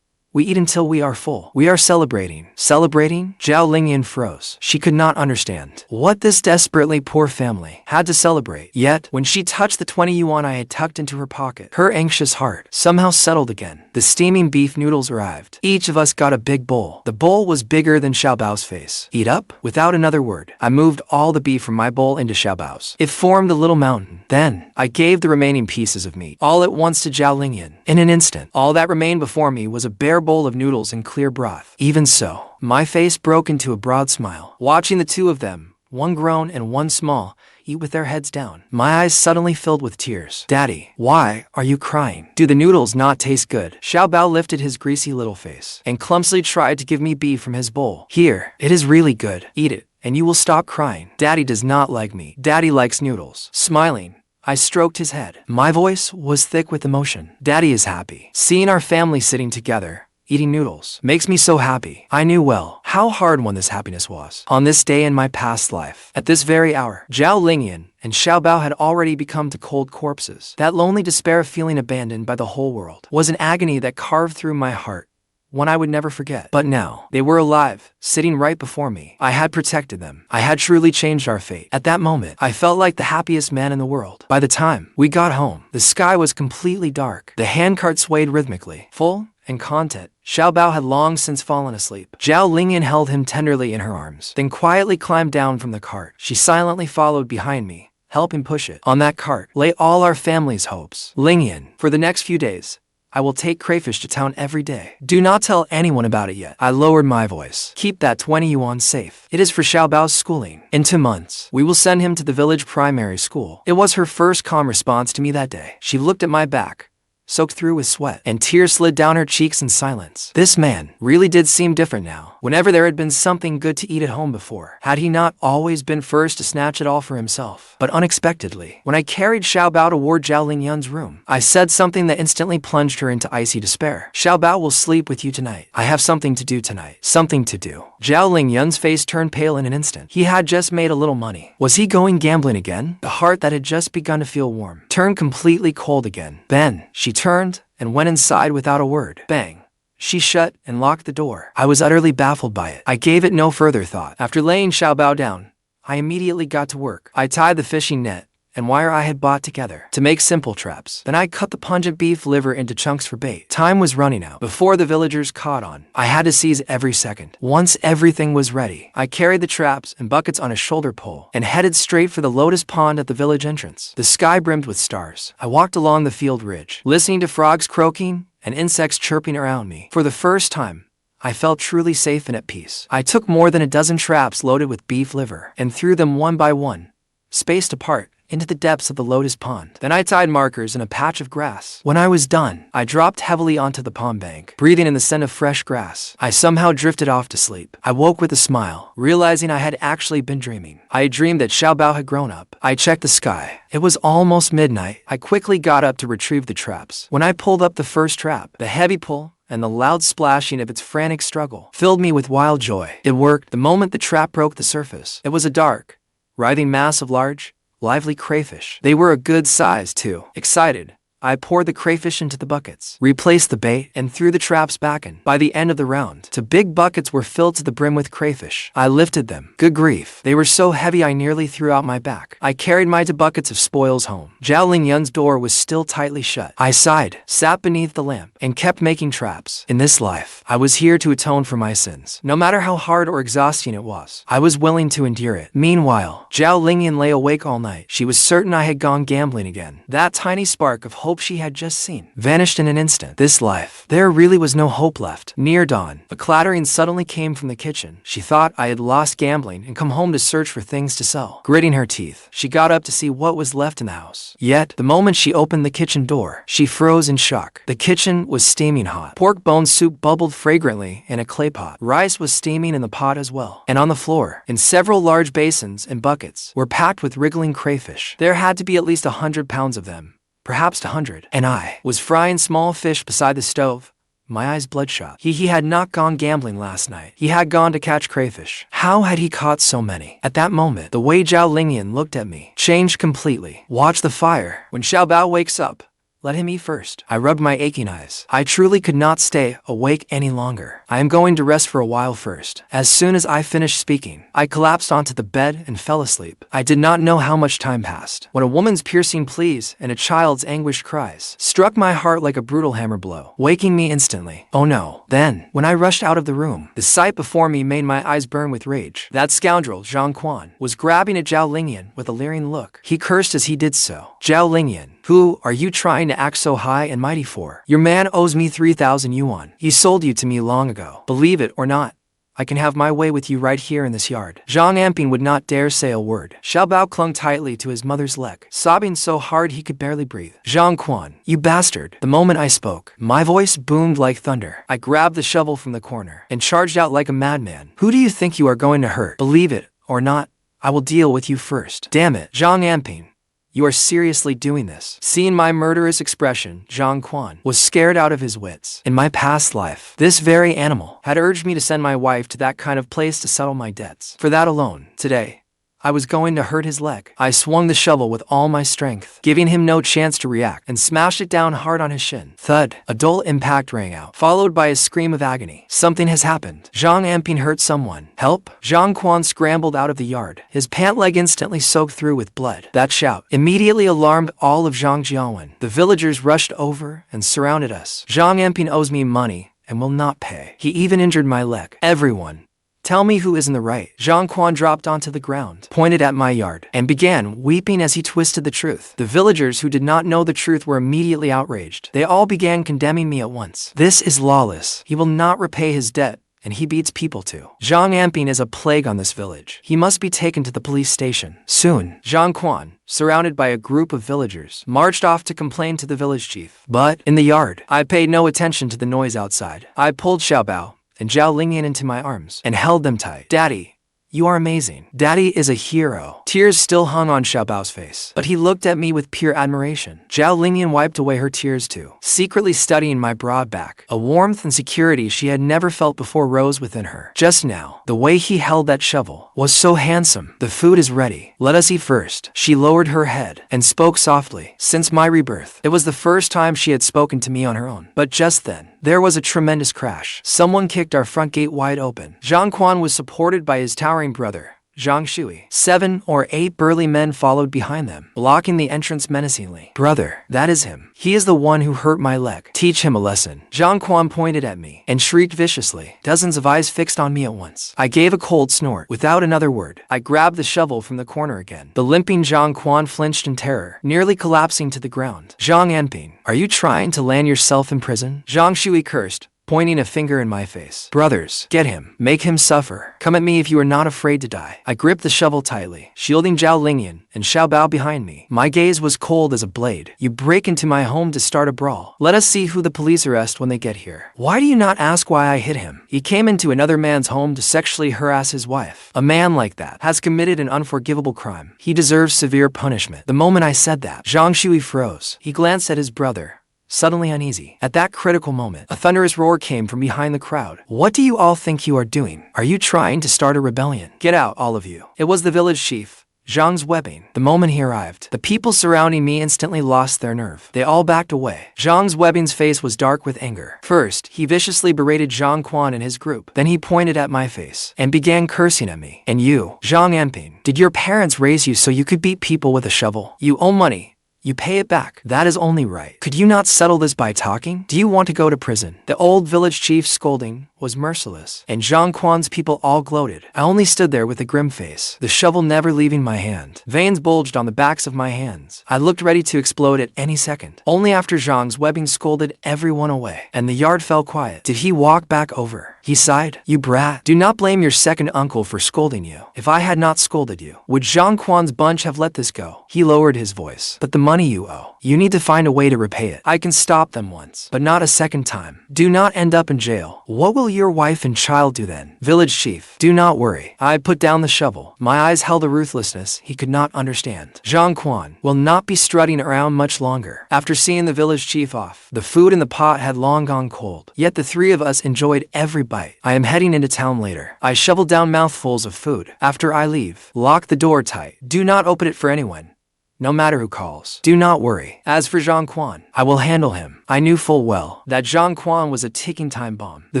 We eat until we are full. We are celebrating. Celebrating? Zhao Lingyun froze. She could not understand what this desperately poor family had to celebrate. Yet, when she touched the 20 yuan I had tucked into her pocket, her anxious heart somehow settled again. The steaming beef noodles arrived. Each of us got a big bowl. The bowl was bigger than Xiaobao's face. Eat up? Without another word, I moved all the beef from my bowl into Xiaobao's. It formed a little mountain. Then, I gave the remaining pieces of meat all at once to Zhao Lingyun. In an instant, all that remained before me was a bare bowl of noodles and clear broth. Even so, my face broke into a broad smile. Watching the two of them, one grown and one small, eat with their heads down, my eyes suddenly filled with tears. Daddy, why are you crying? Do the noodles not taste good? Xiaobao lifted his greasy little face and clumsily tried to give me beef from his bowl. Here, it is really good. Eat it, and you will stop crying. Daddy does not like me. Daddy likes noodles. Smiling, I stroked his head. My voice was thick with emotion. Daddy is happy. Seeing our family sitting together, eating noodles, makes me so happy. I knew well how hard won this happiness was. On this day in my past life, at this very hour, Zhao Lingyun and Xiaobao had already become to cold corpses. That lonely despair of feeling abandoned by the whole world was an agony that carved through my heart, one I would never forget. But now, they were alive, sitting right before me. I had protected them. I had truly changed our fate. At that moment, I felt like the happiest man in the world. By the time we got home, the sky was completely dark. The handcart swayed rhythmically, full and content. Xiaobao had long since fallen asleep. Zhao Lingyun held him tenderly in her arms, then quietly climbed down from the cart. She silently followed behind me, helping push it. On that cart lay all our family's hopes. Lingyun, for the next few days, I will take Crayfish to town every day. Do not tell anyone about it yet. I lowered my voice. Keep that 20 yuan safe. It is for Xiaobao's schooling. In 2 months, we will send him to the village primary school. It was her first calm response to me that day. She looked at my back, soaked through with sweat, and tears slid down her cheeks in silence. This man really did seem different now. Whenever there had been something good to eat at home before, had he not always been first to snatch it all for himself? But unexpectedly, when I carried Xiaobao toward Zhao Lingyun's room, I said something that instantly plunged her into icy despair. Xiaobao will sleep with you tonight. I have something to do tonight. Something to do. Zhao Lingyun's face turned pale in an instant. He had just made a little money. Was he going gambling again? The heart that had just begun to feel warm turned completely cold again. Then, she turned and went inside without a word. Bang. She shut and locked the door. I was utterly baffled by it. I gave it no further thought. After laying Xiaobao down, I immediately got to work. I tied the fishing net and wire I had bought together to make simple traps. Then I cut the pungent beef liver into chunks for bait. Time was running out before the villagers caught on. I had to seize every second. Once everything was ready, I carried the traps and buckets on a shoulder pole and headed straight for the lotus pond at the village entrance. The sky brimmed with stars. I walked along the field ridge, listening to frogs croaking and insects chirping around me. For the first time, I felt truly safe and at peace. I took more than a dozen traps loaded with beef liver and threw them one by one, spaced apart, into the depths of the lotus pond. Then I tied markers in a patch of grass. When I was done, I dropped heavily onto the pond bank, breathing in the scent of fresh grass. I somehow drifted off to sleep. I woke with a smile, realizing I had actually been dreaming. I had dreamed that Xiaobao had grown up. I checked the sky. It was almost midnight. I quickly got up to retrieve the traps. When I pulled up the first trap, the heavy pull and the loud splashing of its frantic struggle filled me with wild joy. It worked. The moment the trap broke the surface, it was a dark, writhing mass of large, lively crayfish. They were a good size, too. Excited, I poured the crayfish into the buckets, replaced the bait, and threw the traps back in. By the end of the round, 2 big buckets were filled to the brim with crayfish. I lifted them. Good grief. They were so heavy I nearly threw out my back. I carried my 2 buckets of spoils home. Zhao Lingyun's door was still tightly shut. I sighed, sat beneath the lamp, and kept making traps. In this life, I was here to atone for my sins. No matter how hard or exhausting it was, I was willing to endure it. Meanwhile, Zhao Lingyun lay awake all night. She was certain I had gone gambling again. That tiny spark of hope she had just seen vanished in an instant. This life, there really was no hope left. Near dawn, a clattering suddenly came from the kitchen. She thought I had lost gambling and come home to search for things to sell. Gritting her teeth, she got up to see what was left in the house. Yet, the moment she opened the kitchen door, she froze in shock. The kitchen was steaming hot. Pork bone soup bubbled fragrantly in a clay pot. Rice was steaming in the pot as well. And on the floor, in several large basins and buckets, were packed with wriggling crayfish. There had to be at least 100 pounds of them. Perhaps 100. And I was frying small fish beside the stove, my eyes bloodshot. He had not gone gambling last night. He had gone to catch crayfish. How had he caught so many? At that moment, the way Zhao Lingyun looked at me changed completely. Watch the fire. When Xiaobao wakes up, Let him eat first. I rubbed my aching eyes. I truly could not stay awake any longer. I am going to rest for a while first. As soon as I finished speaking, I collapsed onto the bed and fell asleep. I did not know how much time passed when a woman's piercing pleas and a child's anguished cries struck my heart like a brutal hammer blow, waking me instantly. Oh no. Then, when I rushed out of the room, the sight before me made my eyes burn with rage. That scoundrel, Zhang Quan, was grabbing at Zhao Lingyun with a leering look. He cursed as he did so. Zhao Lingyun, who are you trying to act so high and mighty for? Your man owes me 3,000 yuan. He sold you to me long ago. Believe it or not, I can have my way with you right here in this yard. Zhang Anping would not dare say a word. Xiao Bao clung tightly to his mother's leg, sobbing so hard he could barely breathe. Zhang Quan, you bastard. The moment I spoke, my voice boomed like thunder. I grabbed the shovel from the corner and charged out like a madman. Who do you think you are going to hurt? Believe it or not, I will deal with you first. Damn it, Zhang Anping. You are seriously doing this. Seeing my murderous expression, Zhang Quan was scared out of his wits. In my past life, this very animal had urged me to send my wife to that kind of place to settle my debts. For that alone, today, I was going to hurt his leg. I swung the shovel with all my strength, giving him no chance to react, and smashed it down hard on his shin. Thud. A dull impact rang out, followed by a scream of agony. Something has happened. Zhang Anping hurt someone. Help! Zhang Quan scrambled out of the yard, his pant leg instantly soaked through with blood. That shout immediately alarmed all of Zhangjiawen. The villagers rushed over and surrounded us. Zhang Anping owes me money and will not pay. He even injured my leg. Everyone, tell me who is in the right. Zhang Quan dropped onto the ground, pointed at my yard, and began weeping as he twisted the truth. The villagers who did not know the truth were immediately outraged. They all began condemning me at once. This is lawless. He will not repay his debt, and he beats people too. Zhang Anping is a plague on this village. He must be taken to the police station. Soon, Zhang Quan, surrounded by a group of villagers, marched off to complain to the village chief. But in the yard, I paid no attention to the noise outside. I pulled Xiao Bao and Zhao Lingyun into my arms and held them tight. Daddy, you are amazing. Daddy is a hero. Tears still hung on Xiao Bao's face, but he looked at me with pure admiration. Zhao Lingyun wiped away her tears too, secretly studying my broad back. A warmth and security she had never felt before rose within her. Just now, the way he held that shovel was so handsome. The food is ready. Let us eat first. She lowered her head and spoke softly. Since my rebirth, it was the first time she had spoken to me on her own. But just then, there was a tremendous crash. Someone kicked our front gate wide open. Zhang Quan was supported by his towering brother, Zhang Shui. 7 or 8 burly men followed behind them, blocking the entrance menacingly. Brother, that is him. He is the one who hurt my leg. Teach him a lesson. Zhang Quan pointed at me and shrieked viciously. Dozens of eyes fixed on me at once. I gave a cold snort. Without another word, I grabbed the shovel from the corner again. The limping Zhang Quan flinched in terror, nearly collapsing to the ground. Zhang Anping, are you trying to land yourself in prison? Zhang Shui cursed, pointing a finger in my face. Brothers, get him. Make him suffer. Come at me if you are not afraid to die. I gripped the shovel tightly, shielding Zhao Lingyun and Xiao Bao behind me. My gaze was cold as a blade. You break into my home to start a brawl. Let us see who the police arrest when they get here. Why do you not ask why I hit him? He came into another man's home to sexually harass his wife. A man like that has committed an unforgivable crime. He deserves severe punishment. The moment I said that, Zhang Shui froze. He glanced at his brother, suddenly uneasy. At that critical moment, a thunderous roar came from behind the crowd. What do you all think you are doing? Are you trying to start a rebellion? Get out, all of you. It was the village chief, Zhang's webbing. The moment he arrived, the people surrounding me instantly lost their nerve. They all backed away. Zhang's webbing's face was dark with anger. First, he viciously berated Zhang Quan and his group. Then he pointed at my face and began cursing at me. And you, Zhang Anping, did your parents raise you so you could beat people with a shovel? You owe money. You pay it back. That is only right. Could you not settle this by talking? Do you want to go to prison? The old village chief's scolding was merciless, and Zhang Quan's people all gloated. I only stood there with a grim face, the shovel never leaving my hand. Veins bulged on the backs of my hands. I looked ready to explode at any second. Only after Zhang's webbing scolded everyone away, and the yard fell quiet, did he walk back over. He sighed. You brat. Do not blame your second uncle for scolding you. If I had not scolded you, would Zhang Quan's bunch have let this go? He lowered his voice. But the money you owe, you need to find a way to repay it. I can stop them once, but not a second time. Do not end up in jail. What will your wife and child do then? Village chief, do not worry. I put down the shovel. My eyes held a ruthlessness he could not understand. Zhang Quan will not be strutting around much longer. After seeing the village chief off, the food in the pot had long gone cold. Yet the three of us enjoyed every bite. I am heading into town later. I shoveled down mouthfuls of food. After I leave, lock the door tight. Do not open it for anyone. no matter who calls. Do not worry. As for Zhang Quan, I will handle him. I knew full well that Zhang Quan was a ticking time bomb. The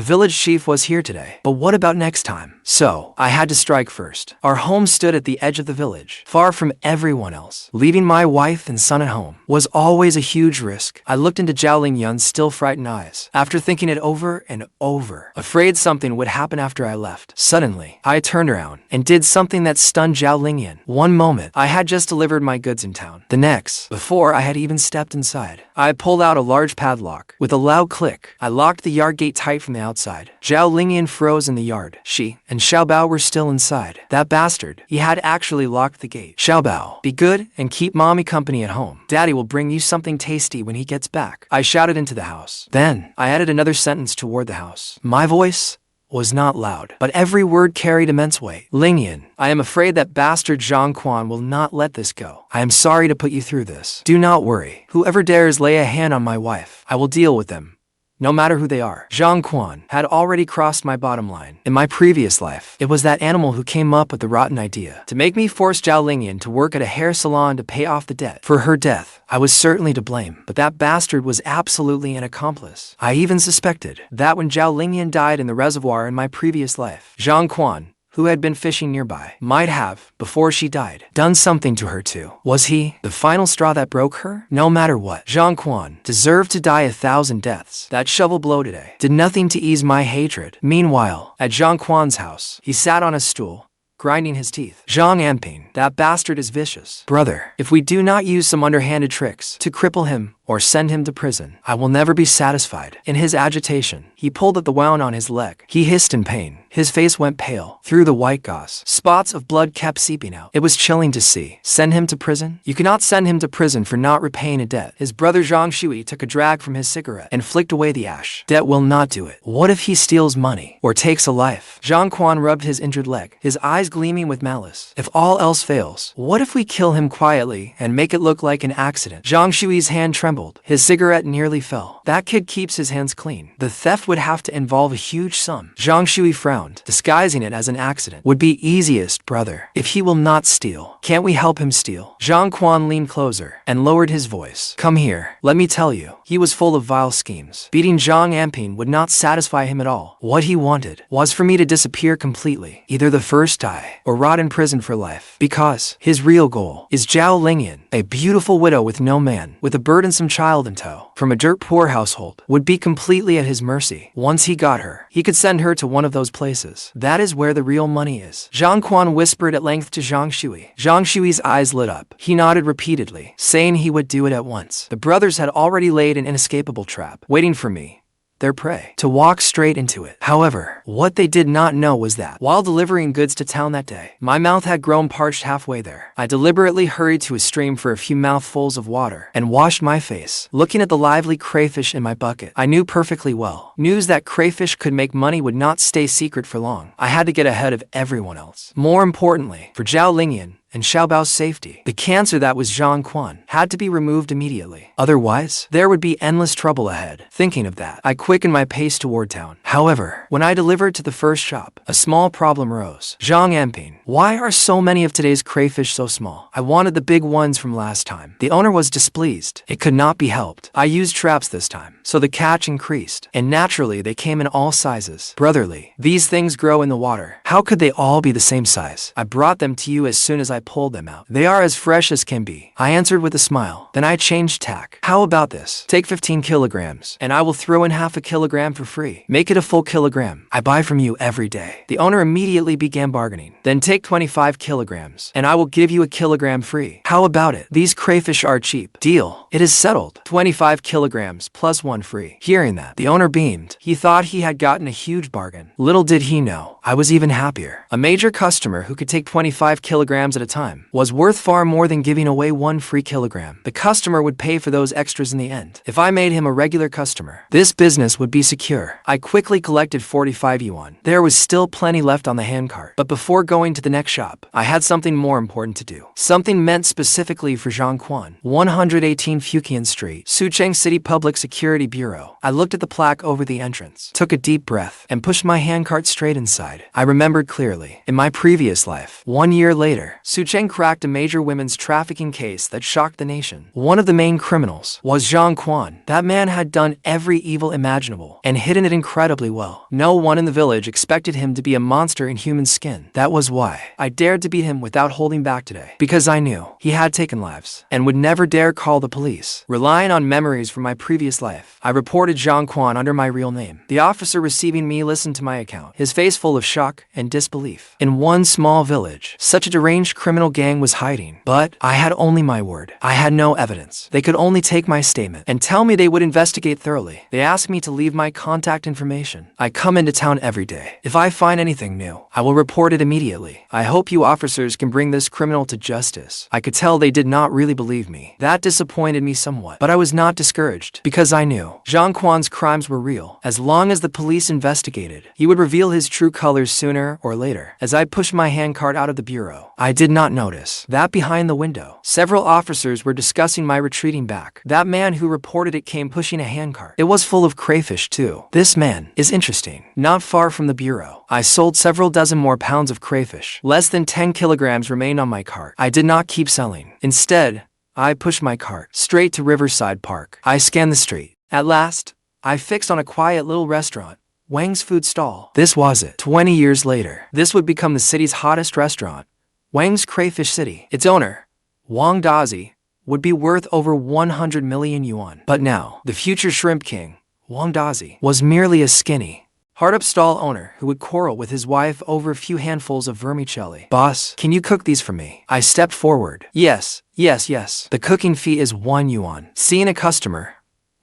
village chief was here today, but what about next time? So, I had to strike first. Our home stood at the edge of the village, far from everyone else. Leaving my wife and son at home was always a huge risk. I looked into Zhao Lingyun's still frightened eyes, after thinking it over and over, afraid something would happen after I left. Suddenly, I turned around and did something that stunned Zhao Lingyun. One moment, I had just delivered my goods in town. The next, before I had even stepped inside, I pulled out a large padlock. With a loud click, I locked the yard gate tight from the outside. Zhao Lingyun froze in the yard. She and Xiaobao were still inside. That bastard, he had actually locked the gate. Xiaobao, be good and keep mommy company at home. Daddy will bring you something tasty when he gets back. I shouted into the house. Then, I added another sentence toward the house. My voice was not loud, but every word carried immense weight. Lingyun, I am afraid that bastard Zhang Quan will not let this go. I am sorry to put you through this. Do not worry. Whoever dares lay a hand on my wife, I will deal with them, no matter who they are. Zhang Quan had already crossed my bottom line. In my previous life, it was that animal who came up with the rotten idea to make me force Zhao Lingyun to work at a hair salon to pay off the debt. For her death, I was certainly to blame, but that bastard was absolutely an accomplice. I even suspected that when Zhao Lingyun died in the reservoir in my previous life, Zhang Quan, who had been fishing nearby, might have, before she died, done something to her too. Was he the final straw that broke her? No matter what, Zhang Quan deserved to die 1,000 deaths. That shovel blow today did nothing to ease my hatred. Meanwhile, at Zhang Quan's house, he sat on a stool, grinding his teeth. Zhang Anping, that bastard is vicious. Brother, if we do not use some underhanded tricks to cripple him or send him to prison, I will never be satisfied. In his agitation, he pulled at the wound on his leg. He hissed in pain. His face went pale. Through the white gauze, spots of blood kept seeping out. It was chilling to see. Send him to prison? You cannot send him to prison for not repaying a debt. His brother Zhang Shui took a drag from his cigarette and flicked away the ash. Debt will not do it. What if he steals money or takes a life? Zhang Quan rubbed his injured leg, his eyes gleaming with malice. If all else fails, what if we kill him quietly and make it look like an accident? Zhang Shui's hand trembled. His cigarette nearly fell. That kid keeps his hands clean. The theft would have to involve a huge sum. Zhang Shui frowned. Disguising it as an accident would be easiest, brother. If he will not steal, can't we help him steal? Zhang Quan leaned closer and lowered his voice. Come here. Let me tell you. He was full of vile schemes. Beating Zhang Anping would not satisfy him at all. What he wanted was for me to disappear completely. Either the first die or rot in prison for life. Because his real goal is Zhao Lingyun, a beautiful widow with no man, with a burdensome child in tow, from a dirt-poor household, would be completely at his mercy. Once he got her, he could send her to one of those places. That is where the real money is. Zhang Quan whispered at length to Zhang Shui. Zhang Shui's eyes lit up. He nodded repeatedly, saying he would do it at once. The brothers had already laid an inescapable trap, waiting for me, their prey, to walk straight into it. However, what they did not know was that, while delivering goods to town that day, my mouth had grown parched halfway there. I deliberately hurried to a stream for a few mouthfuls of water and washed my face, looking at the lively crayfish in my bucket. I knew perfectly well, news that crayfish could make money would not stay secret for long. I had to get ahead of everyone else. More importantly, for Zhao Lingyun and Xiaobao's safety, the cancer that was Zhang Quan had to be removed immediately. Otherwise, there would be endless trouble ahead. Thinking of that, I quickened my pace toward town. However, when I delivered to the first shop, a small problem arose. Zhang Anping, why are so many of today's crayfish so small? I wanted the big ones from last time. The owner was displeased. It could not be helped. I used traps this time, so the catch increased, and naturally they came in all sizes. Brotherly, these things grow in the water. How could they all be the same size? I brought them to you as soon as I pulled them out. They are as fresh as can be, I answered with a smile. Then I changed tack. How about this? Take 15 kilograms, and I will throw in half a kilogram for free. Make it a full kilogram. I buy from you every day. The owner immediately began bargaining. Then take 25 kilograms, and I will give you a kilogram free. How about it? These crayfish are cheap. Deal. It is settled. 25 kilograms plus one free. Hearing that, the owner beamed. He thought he had gotten a huge bargain. Little did he know, I was even happier. A major customer who could take 25 kilograms at a time was worth far more than giving away one free kilogram. The customer would pay for those extras in the end. If I made him a regular customer, this business would be secure. I quickly collected 45 yuan. There was still plenty left on the handcart. But before going to the next shop, I had something more important to do. Something meant specifically for Zhang Quan. 118 Fujian Street, Sucheng City Public Security Bureau. I looked at the plaque over the entrance, took a deep breath, and pushed my handcart straight inside. I remembered clearly. In my previous life, 1 year later, Sucheng Cheng cracked a major women's trafficking case that shocked the nation. One of the main criminals was Zhang Quan. That man had done every evil imaginable and hidden it incredibly well. No one in the village expected him to be a monster in human skin. That was why I dared to beat him without holding back today, because I knew he had taken lives and would never dare call the police. Relying on memories from my previous life, I reported Zhang Quan under my real name. The officer receiving me listened to my account, his face full of shock and disbelief. In one small village, such a deranged criminal gang was hiding, but I had only my word. I had no evidence. They could only take my statement and tell me they would investigate thoroughly. They asked me to leave my contact information. I come into town every day. If I find anything new, I will report it immediately. I hope you officers can bring this criminal to justice. I could tell they did not really believe me. That disappointed me somewhat, but I was not discouraged because I knew Zhang Quan's crimes were real. As long as the police investigated, he would reveal his true colors sooner or later. As I pushed my handcart out of the bureau, I did not notice that behind the window, several officers were discussing my retreating back. That man who reported it came pushing a handcart. It was full of crayfish too. This man is interesting. Not far from the bureau, I sold several dozen more pounds of crayfish. Less than 10 kilograms remained on my cart. I did not keep selling. Instead, I pushed my cart straight to Riverside Park. I scanned the street. At last, I fixed on a quiet little restaurant, Wang's food stall. This was it. 20 years later, this would become the city's hottest restaurant, Wang's Crayfish City. Its owner, Wang Dazhi, would be worth over 100 million yuan. But now, the future shrimp king, Wang Dazhi, was merely a skinny, hard-up stall owner who would quarrel with his wife over a few handfuls of vermicelli. "Boss, can you cook these for me?" I stepped forward. Yes. The cooking fee is 1 yuan. Seeing a customer,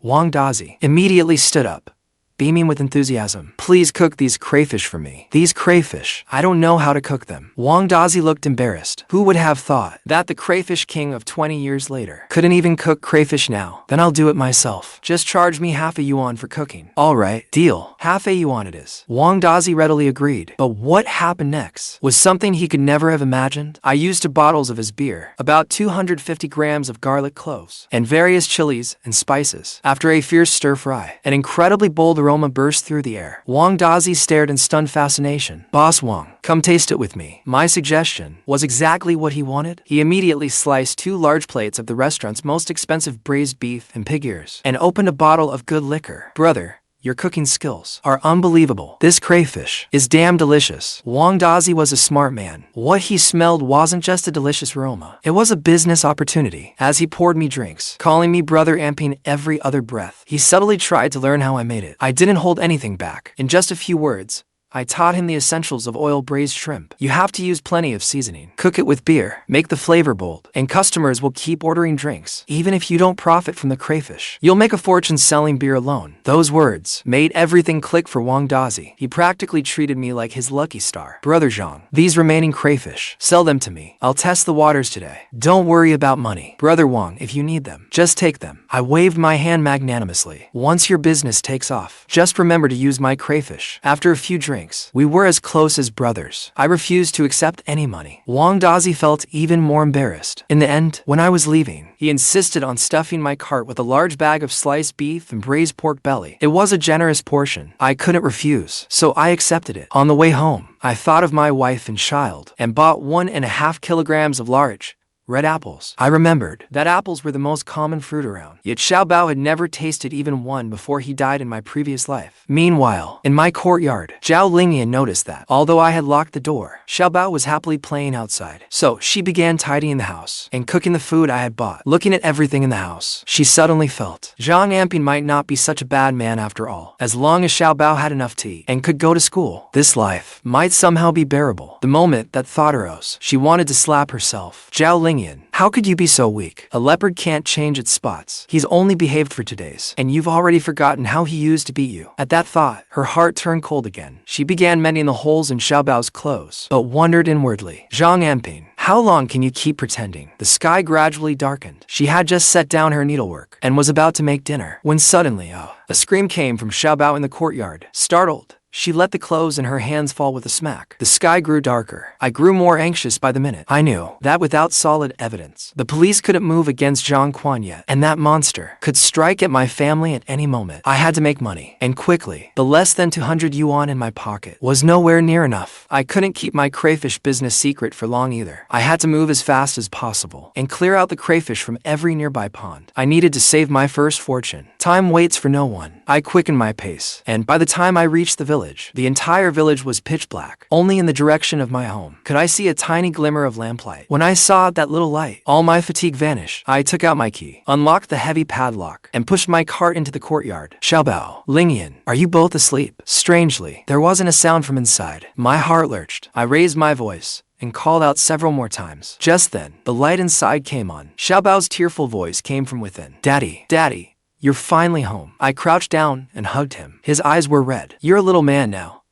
Wang Dazhi immediately stood up, beaming with enthusiasm. "Please cook these crayfish for me." "These crayfish? I don't know how to cook them." Wang Dazhi looked embarrassed. Who would have thought that the crayfish king of 20 years later couldn't even cook crayfish now? "Then I'll do it myself. Just charge me half a yuan for cooking." "All right, deal. Half a yuan it is." Wang Dazhi readily agreed. But what happened next was something he could never have imagined. I used 2 bottles of his beer, about 250 grams of garlic cloves, and various chilies and spices. After a fierce stir-fry, an incredibly bold aroma burst through the air. Wang Dazhi stared in stunned fascination. "Boss Wang, come taste it with me." My suggestion was exactly what he wanted. He immediately sliced 2 large plates of the restaurant's most expensive braised beef and pig ears, and opened a bottle of good liquor. "Brother, your cooking skills are unbelievable. This crayfish is damn delicious." Wang Dazhi was a smart man. What he smelled wasn't just a delicious aroma. It was a business opportunity. As he poured me drinks, calling me brother Anping every other breath, he subtly tried to learn how I made it. I didn't hold anything back. In just a few words, I taught him the essentials of oil-braised shrimp. You have to use plenty of seasoning. Cook it with beer. Make the flavor bold. And customers will keep ordering drinks, even if you don't profit from the crayfish. You'll make a fortune selling beer alone. Those words made everything click for Wang Dazhi. He practically treated me like his lucky star. "Brother Zhang, these remaining crayfish, sell them to me. I'll test the waters today. Don't worry about money. Brother Wang, if you need them, just take them." I waved my hand magnanimously. "Once your business takes off, just remember to use my crayfish." After a few drinks, we were as close as brothers. I refused to accept any money. Wang Dazhi felt even more embarrassed. In the end, when I was leaving, he insisted on stuffing my cart with a large bag of sliced beef and braised pork belly. It was a generous portion. I couldn't refuse, so I accepted it. On the way home, I thought of my wife and child and bought 1.5 kilograms of large, red apples. I remembered that apples were the most common fruit around, yet Xiaobao had never tasted even one before he died in my previous life. Meanwhile, in my courtyard, Zhao Lingyun noticed that, although I had locked the door, Xiaobao was happily playing outside. So she began tidying the house and cooking the food I had bought. Looking at everything in the house, she suddenly felt Zhang Anping might not be such a bad man after all. As long as Xiaobao had enough to eat and could go to school, this life might somehow be bearable. The moment that thought arose, she wanted to slap herself. "Zhao Lingyun, how could you be so weak? A leopard can't change its spots. He's only behaved for 2 days, and you've already forgotten how he used to beat you." At that thought, her heart turned cold again. She began mending the holes in Xiaobao's clothes, but wondered inwardly. "Zhang Anping, how long can you keep pretending?" The sky gradually darkened. She had just set down her needlework and was about to make dinner when suddenly, a scream came from Xiaobao in the courtyard. Startled, She let the clothes in her hands fall with a smack. The sky grew darker. I grew more anxious by the minute. I knew that without solid evidence, the police couldn't move against Zhang Quan yet, and that monster could strike at my family at any moment. I had to make money, and quickly. The less than 200 yuan in my pocket was nowhere near enough. I couldn't keep my crayfish business secret for long either. I had to move as fast as possible and clear out the crayfish from every nearby pond. I needed to save my first fortune. Time waits for no one. I quickened my pace, and by the time I reached the village, the entire village was pitch black. Only in the direction of my home could I see a tiny glimmer of lamplight. When I saw that little light, all my fatigue vanished. I took out my key, unlocked the heavy padlock, and pushed my cart into the courtyard. Xiaobao, Lingyun, are you both asleep? Strangely, there wasn't a sound from inside. My heart lurched. I raised my voice and called out several more times. Just then, the light inside came on. Xiaobao's tearful voice came from within. Daddy, Daddy, you're finally home. I crouched down and hugged him. His eyes were red. You're a little man now.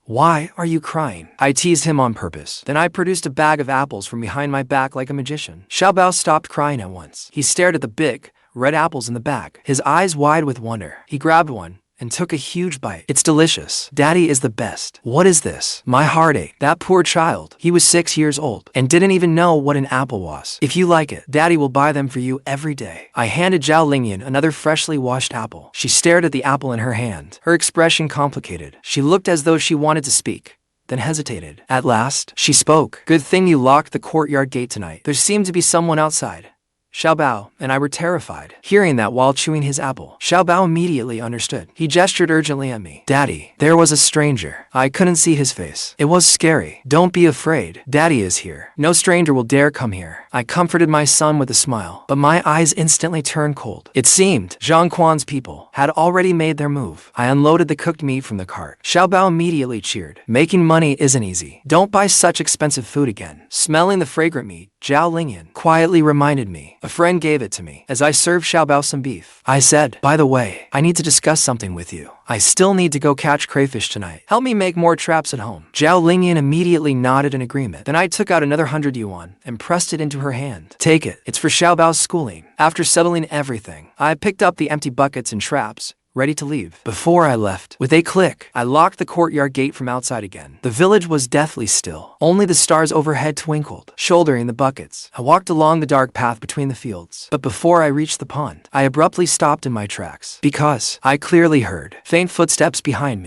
Why are you crying? I teased him on purpose. Then I produced a bag of apples from behind my back like a magician. Xiaobao stopped crying at once. He stared at the big, red apples in the bag, his eyes wide with wonder. He grabbed one and took a huge bite. It's delicious. Daddy is the best. What is this? My heart ached. That poor child. He was 6 years old and didn't even know what an apple was. If you like it, Daddy will buy them for you every day. I handed Zhao Lingyun another freshly washed apple. She stared at the apple in her hand, her expression complicated. She looked as though she wanted to speak, then hesitated. At last, she spoke. Good thing you locked the courtyard gate tonight. There seemed to be someone outside. Xiaobao and I were terrified. Hearing that while chewing his apple, Xiaobao immediately understood. He gestured urgently at me. Daddy, there was a stranger. I couldn't see his face. It was scary. Don't be afraid. Daddy is here. No stranger will dare come here. I comforted my son with a smile, but my eyes instantly turned cold. It seemed Zhang Quan's people had already made their move. I unloaded the cooked meat from the cart. Xiaobao immediately cheered. Making money isn't easy. Don't buy such expensive food again. Smelling the fragrant meat, Zhao Lingyun quietly reminded me. A friend gave it to me as I served Xiaobao some beef. I said, by the way, I need to discuss something with you. I still need to go catch crayfish tonight. Help me make more traps at home. Zhao Lingyun immediately nodded in agreement. Then I took out another 100 yuan and pressed it into her hand. Take it. It's for Xiaobao's schooling. After settling everything, I picked up the empty buckets and traps, ready to leave. Before I left, with a click, I locked the courtyard gate from outside again. The village was deathly still. Only the stars overhead twinkled. Shouldering the buckets, I walked along the dark path between the fields. But before I reached the pond, I abruptly stopped in my tracks, because I clearly heard faint footsteps behind me.